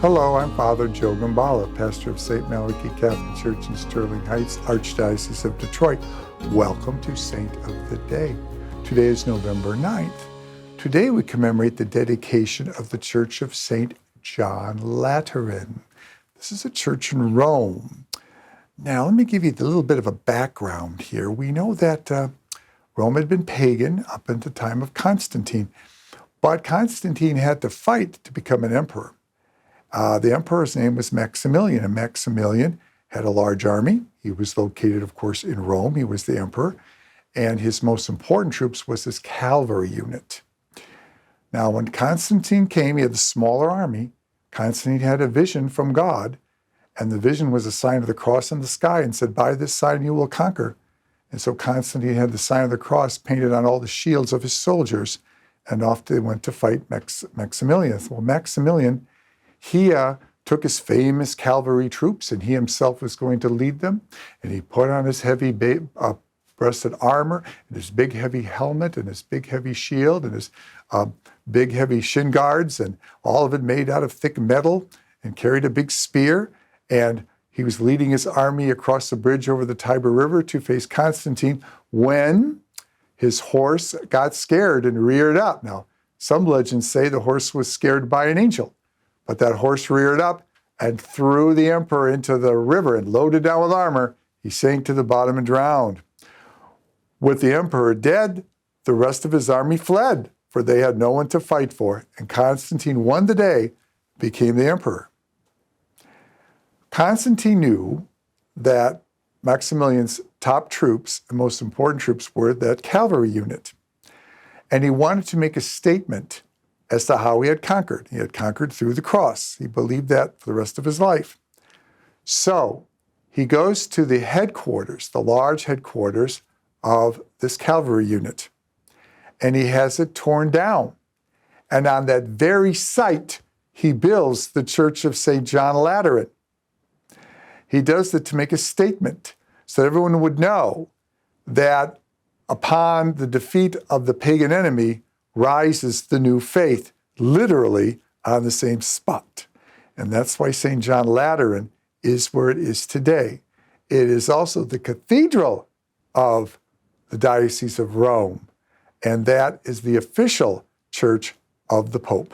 Hello, I'm Father Joe Gambala, pastor of St. Malachy Catholic Church in Sterling Heights, Archdiocese of Detroit. Welcome to Saint of the Day. Today is November 9th. Today we commemorate the dedication of the Church of St. John Lateran. This is a church in Rome. Now, let me give you a little bit of a background here. We know that Rome had been pagan up until the time of Constantine, but Constantine had to fight to become an emperor. The emperor's name was Maximilian, and Maximilian had a large army. He was located, of course, in Rome. He was the emperor, and his most important troops was his cavalry unit. Now, when Constantine came, he had the smaller army. Constantine had a vision from God, and the vision was a sign of the cross in the sky and said, "By this sign you will conquer." And so Constantine had the sign of the cross painted on all the shields of his soldiers, and off they went to fight Maximilian. Well, Maximilian, he took his famous cavalry troops, and he himself was going to lead them. And he put on his heavy breasted armor, and his big heavy helmet, and his big heavy shield, and his big heavy shin guards, and all of it made out of thick metal, and carried a big spear. And he was leading his army across the bridge over the Tiber River to face Constantine when his horse got scared and reared up. Now, some legends say the horse was scared by an angel. But that horse reared up and threw the emperor into the river, and loaded down with armor, he sank to the bottom and drowned. With the emperor dead, the rest of his army fled, for they had no one to fight for, and Constantine won the day, became the emperor. Constantine knew that Maximilian's top troops, the most important troops, were that cavalry unit. And he wanted to make a statement as to how he had conquered. He had conquered through the cross. He believed that for the rest of his life. So he goes to the headquarters, the large headquarters of this cavalry unit, and he has it torn down. And on that very site, he builds the Church of St. John Lateran. He does it to make a statement so that everyone would know that upon the defeat of the pagan enemy, rises the new faith, literally on the same spot. And that's why St. John Lateran is where it is today. It is also the cathedral of the Diocese of Rome, and that is the official church of the Pope.